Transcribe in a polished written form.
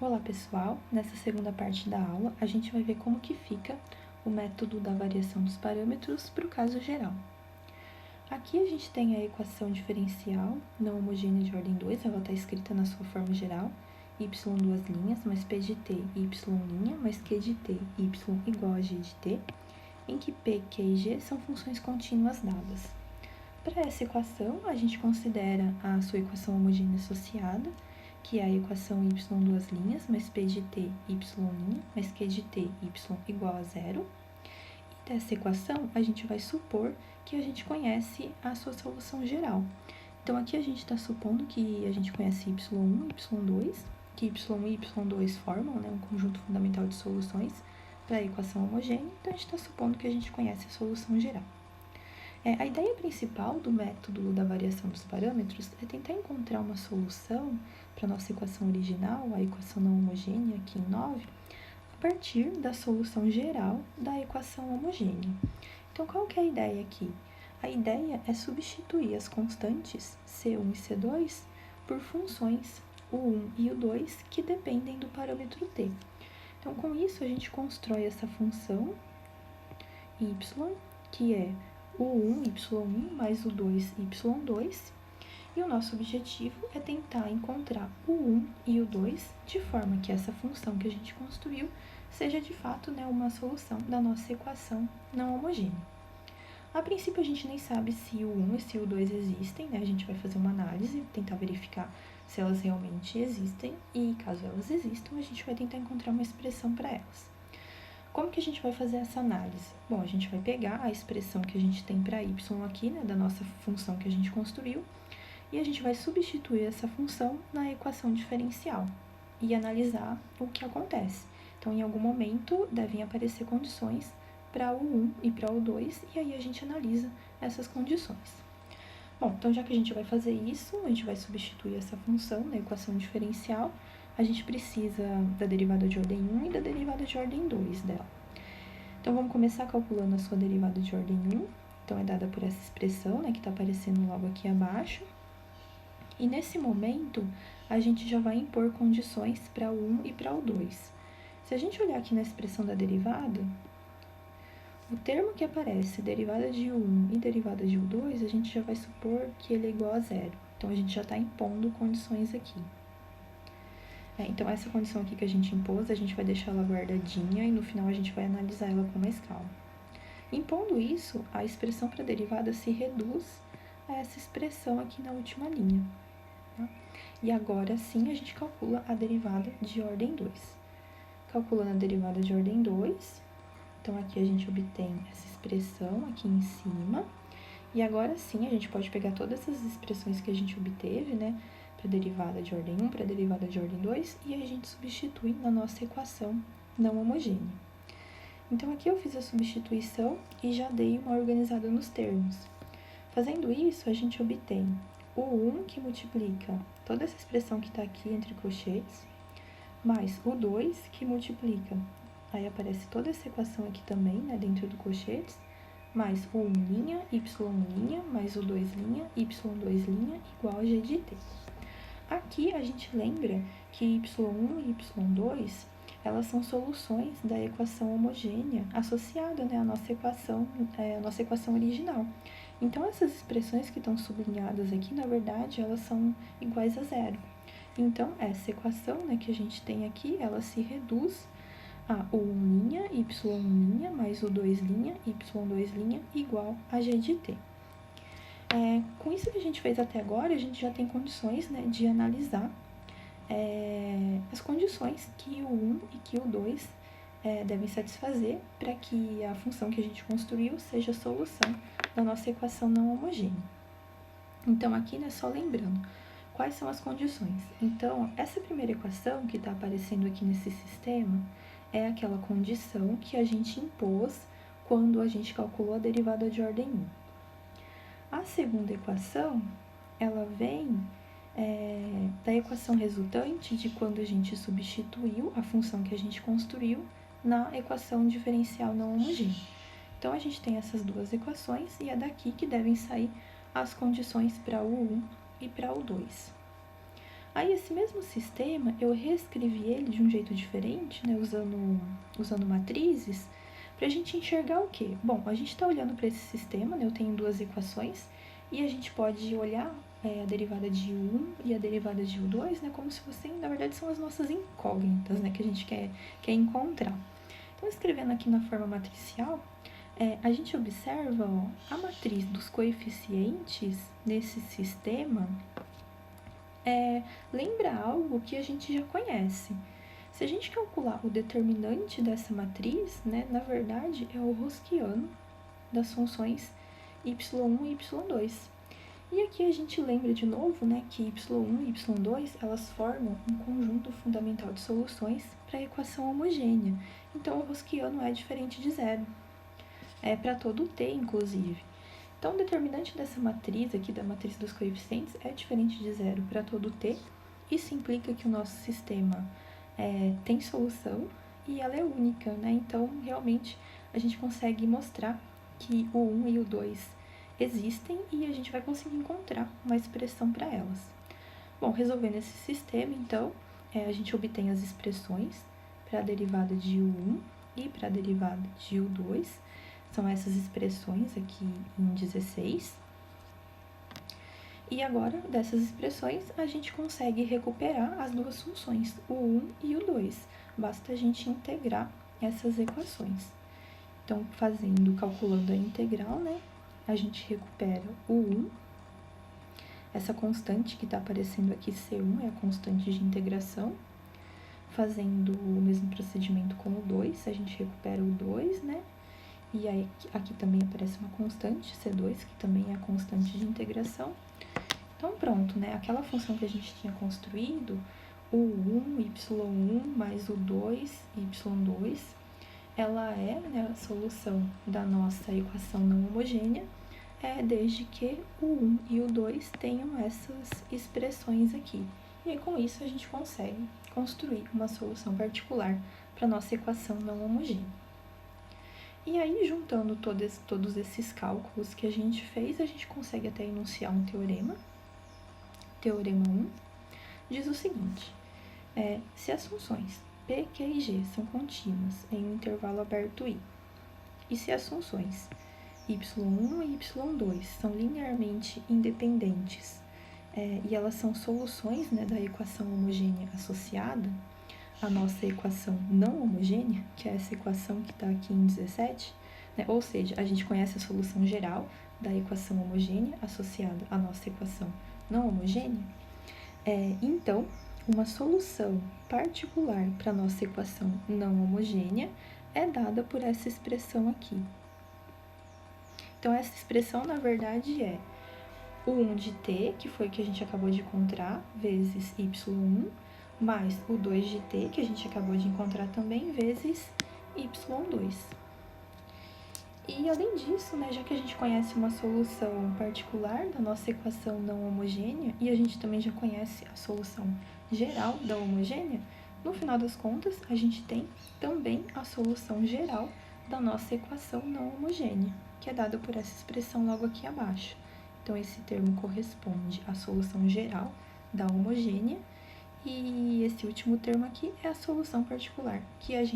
Olá pessoal, nessa segunda parte da aula a gente vai ver como que fica o método da variação dos parâmetros para o caso geral. Aqui a gente tem a equação diferencial não homogênea de ordem 2, ela está escrita na sua forma geral, y duas linhas mais p de t, y' mais q de t, y igual a g de t, em que p, q e g são funções contínuas dadas. Para essa equação, a gente considera a sua equação homogênea associada, que é a equação y duas linhas, mais p de t, y', mais q de t, y igual a zero. E dessa equação, a gente vai supor que a gente conhece a sua solução geral. Então, aqui a gente está supondo que a gente conhece y1 e y2, que y1 e y2 formam um conjunto fundamental de soluções para a equação homogênea, então a gente está supondo que a gente conhece a solução geral. A ideia principal do método da variação dos parâmetros é tentar encontrar uma solução para a nossa equação original, a equação não homogênea aqui em 9, a partir da solução geral da equação homogênea. Então, qual que é a ideia aqui? A ideia é substituir as constantes C1 e C2 por funções U1 e U2 que dependem do parâmetro t. Então, com isso, a gente constrói essa função y, que é o1, y1 mais o 2, y2, e o nosso objetivo é tentar encontrar o 1 e o 2 de forma que essa função que a gente construiu seja de fato uma solução da nossa equação não homogênea. A princípio a gente nem sabe se o 1 e se o 2 existem, a gente vai fazer uma análise, tentar verificar se elas realmente existem e caso elas existam a gente vai tentar encontrar uma expressão para elas. Como que a gente vai fazer essa análise? Bom, a gente vai pegar a expressão que a gente tem para y aqui, da nossa função que a gente construiu, e a gente vai substituir essa função na equação diferencial e analisar o que acontece. Então, em algum momento, devem aparecer condições para o 1 e para o 2, e aí a gente analisa essas condições. Bom, então já que a gente vai fazer isso, a gente vai substituir essa função na equação diferencial, a gente precisa da derivada de ordem 1 e da derivada de ordem 2 dela. Então, vamos começar calculando a sua derivada de ordem 1. Então, é dada por essa expressão, que está aparecendo logo aqui abaixo. E nesse momento, a gente já vai impor condições para o 1 e para o 2. Se a gente olhar aqui na expressão da derivada, o termo que aparece, derivada de U1 e derivada de U2, a gente já vai supor que ele é igual a zero. Então, a gente já está impondo condições aqui. Então, essa condição aqui que a gente impôs, a gente vai deixar ela guardadinha e no final a gente vai analisar ela com mais calma. Impondo isso, a expressão para a derivada se reduz a essa expressão aqui na última linha. Tá? E agora sim a gente calcula a derivada de ordem 2. Calculando a derivada de ordem 2, então aqui a gente obtém essa expressão aqui em cima. E agora sim a gente pode pegar todas essas expressões que a gente obteve, para a derivada de ordem 1, para a derivada de ordem 2, e a gente substitui na nossa equação não homogênea. Então, aqui eu fiz a substituição e já dei uma organizada nos termos. Fazendo isso, a gente obtém o 1 que multiplica toda essa expressão que está aqui entre colchetes, mais o 2 que multiplica, aí aparece toda essa equação aqui também, dentro do colchetes, mais o 1', y', mais o 2', y2' igual a g de t. Aqui a gente lembra que y1 e y2, elas são soluções da equação homogênea associada à nossa equação original. Então, essas expressões que estão sublinhadas aqui, na verdade, elas são iguais a zero. Então, essa equação que a gente tem aqui, ela se reduz a o 1', y', mais o 2', y2' igual a g de t. Com isso que a gente fez até agora, a gente já tem condições de analisar as condições que o 1 e que o 2 devem satisfazer para que a função que a gente construiu seja a solução da nossa equação não homogênea. Então, aqui, só lembrando, quais são as condições? Então, essa primeira equação que está aparecendo aqui nesse sistema é aquela condição que a gente impôs quando a gente calculou a derivada de ordem 1. A segunda equação, ela vem da equação resultante de quando a gente substituiu a função que a gente construiu na equação diferencial não homogênea. Então, a gente tem essas duas equações e é daqui que devem sair as condições para o 1 e para o 2. Aí, esse mesmo sistema, eu reescrevi ele de um jeito diferente, né, usando matrizes, para a gente enxergar o quê? Bom, a gente está olhando para esse sistema, né, eu tenho duas equações, e a gente pode olhar a derivada de U1 e a derivada de U2, né, como se fossem, na verdade, são as nossas incógnitas, né, que a gente quer encontrar. Então, escrevendo aqui na forma matricial, a gente observa a matriz dos coeficientes nesse sistema lembra algo que a gente já conhece. Se a gente calcular o determinante dessa matriz, né, na verdade é o Rosquiano das funções y1 e y2. E aqui a gente lembra de novo, né, que y1 e y2 elas formam um conjunto fundamental de soluções para a equação homogênea. Então o Rosquiano é diferente de zero. É para todo t, inclusive. Então, o determinante dessa matriz aqui, da matriz dos coeficientes, é diferente de zero para todo t. Isso implica que o nosso sistema tem solução e ela é única, né? Então, realmente, a gente consegue mostrar que o 1 e o 2 existem e a gente vai conseguir encontrar uma expressão para elas. Bom, resolvendo esse sistema, então, a gente obtém as expressões para a derivada de U1 e para a derivada de U2. São essas expressões aqui em 16. E agora, dessas expressões, a gente consegue recuperar as duas funções, o 1 e o 2. Basta a gente integrar essas equações. Então, calculando a integral, né, a gente recupera o 1. Essa constante que está aparecendo aqui, C1, é a constante de integração. Fazendo o mesmo procedimento com o 2, a gente recupera o 2, né? E aí, aqui também aparece uma constante, C2, que também é a constante de integração. Então, pronto, né? Aquela função que a gente tinha construído, o 1, y1 mais o 2, y2, ela é, né, a solução da nossa equação não homogênea, desde que o 1 e o 2 tenham essas expressões aqui. E aí, com isso, a gente consegue construir uma solução particular para a nossa equação não homogênea. E aí, juntando todos esses cálculos que a gente fez, a gente consegue até enunciar um teorema. Teorema 1 diz o seguinte: se as funções p, q e g são contínuas em um intervalo aberto I, e se as funções y1 e y2 são linearmente independentes e elas são soluções, né, da equação homogênea associada, a nossa equação não homogênea, que é essa equação que está aqui em 17, né? Ou seja, a gente conhece a solução geral da equação homogênea associada à nossa equação não homogênea. Então, uma solução particular para a nossa equação não homogênea é dada por essa expressão aqui. Então, essa expressão, na verdade, é o 1 de t, que foi o que a gente acabou de encontrar, vezes y1, mais o 2 de t, que a gente acabou de encontrar também, vezes y2. E, além disso, né, já que a gente conhece uma solução particular da nossa equação não homogênea, e a gente também já conhece a solução geral da homogênea, no final das contas, a gente tem também a solução geral da nossa equação não homogênea, que é dada por essa expressão logo aqui abaixo. Então, esse termo corresponde à solução geral da homogênea, e esse último termo aqui é a solução particular que a gente